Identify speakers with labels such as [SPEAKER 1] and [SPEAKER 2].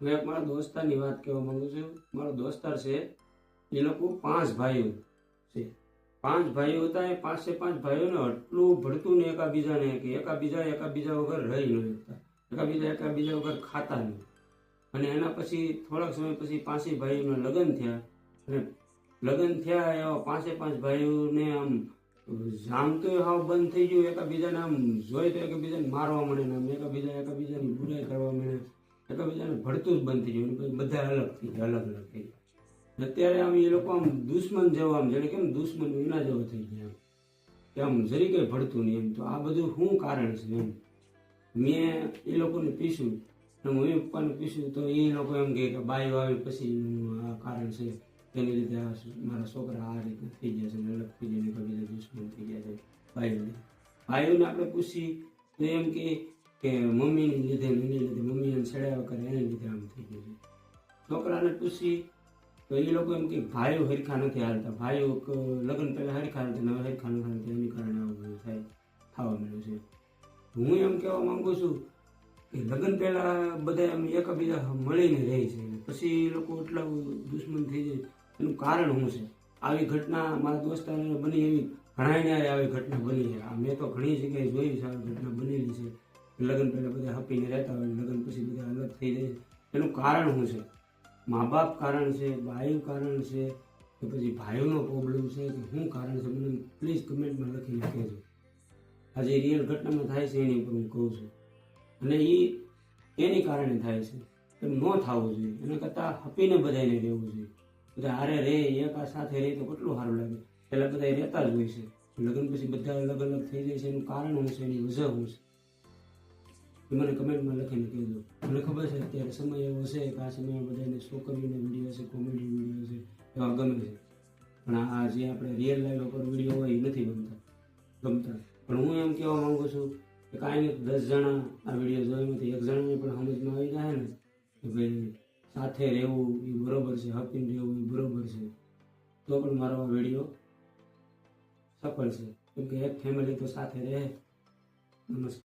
[SPEAKER 1] હું એક મારા દોસ્તારની વાત કહેવા માંગુ છું. મારો દોસ્તાર છે, એ લોકો 5 ભાઈઓ છે. 5 ભાઈઓ હતા. એ 5 ભાઈઓને આટલું ભળતું ને એકાબીજાને કે એકાબીજા વગર રહી ન શકતા, એકાબીજા વગર ખાતા નહીં. અને એના પછી થોડાક સમય પછી 5 ભાઈઓના લગ્ન થયા. અને લગ્ન થયા એવા 5 ભાઈઓને આમ જામતું હાવ બંધ થઈ ગયું. એકાબીજાને આમ જોઈ તો એકબીજાને મારવા મળે ને આમ એકાબીજાની બુરાઈ કરવા મળે, એકાબીજાને ભળતું જ બંધ થઈ ગયું. પછી બધા અલગ થઈ ગયા, અલગ થઈ ગયા. અત્યારે આમ એ લોકો આમ દુશ્મન જેવો, આમ જેને કેમ દુશ્મન એના જેવો થઈ ગયા કે આમ જરી કઈ ભળતું નહીં એમ. તો આ બધું શું કારણ છે એમ? મેં એ લોકોને પૂછ્યું, મમ્મી પપ્પાને પૂછ્યું તો એ લોકો એમ કહે કે બાઈઓ આવી પછી આ કારણ છે, તેની લીધે મારા છોકરા આ રીતે થઈ ગયા છે, અલગ થઈ જાય, કબીજા દુશ્મન થઈ ગયા છે. ભાઈઓને આપણે પૂછી તો એમ કે મમ્મીને લીધે, મમ્મી એમ છેડાવા કરે એને લીધે આમ થઈ ગયું છે. છોકરાને પૂછી તો એ લોકો એમ કે ભાઈઓ હરખા નથી હાલતા, ભાઈઓ લગ્ન પહેલા હરખા હાલતા, હવે હરખા નથી હાલતા, એની કારણે આવું બધું થવા મળ્યું છે. હું એમ કહેવા માંગુ છું કે લગ્ન પહેલા બધા એમ એકબીજા મળીને રહે છે, પછી એ લોકો એટલા દુશ્મન થઈ જાય, એનું કારણ શું છે? આવી ઘટના મારા દોસ્તારોને બની, એવી ઘણાને આવી ઘટના બની છે. મેં તો ઘણી જગ્યાએ જોઈ છે આવી ઘટના બનેલી છે. લગ્ન પહેલા બધા હપીને રહેતા હોય, લગ્ન પછી બધા અલગ થઈ જાય. એનું કારણ શું છે? મા બાપ કારણ છે, બાયું કારણ છે, કે પછી ભાઈઓનો પ્રોબ્લેમ છે, કે શું કારણ છે? મને પ્લીઝ કમેન્ટમાં લખીને કહેજો. આજે રિયલ ઘટનામાં થાય છે એની ઉપર હું કહું છું. અને એ એની કારણે થાય છે. એમ ન થવું જોઈએ. એના કરતાં હપીને બધાને રહેવું જોઈએ. બધા હારે રહે, એક સાથે રહે તો કેટલું સારું લાગે. પહેલાં બધા રહેતા જ હોય છે, લગ્ન પછી બધા અલગ અલગ થઈ જાય છે. એનું કારણ શું છે, એની વજહ શું છે, એ મને કમેન્ટમાં લખીને કહેજો. મને ખબર છે અત્યારે સમય એવો છે કે આ સમયમાં બધાને છોકરીઓના વિડીયો છે, કોમેડી વિડીયો છે, એવા ગમે છે. પણ આ જે આપણે રિયલ લાઈફ ઉપર વિડીયો હોય એ નથી ગમતા. પણ હું એમ કહેવા માંગુ છું કે કાંઈ નહીં, 10 જણા આ વિડીયો જોયામાંથી 1 જણાને પણ સમજમાં આવી જાય ને કે ભાઈ સાથે રહેવું એ બરોબર છે, હપીને રહેવું એ બરોબર છે, તો પણ મારો આ વિડીયો સફળ છે. કેમ કે એક ફેમિલી તો સાથે રહે. નમસ્કાર.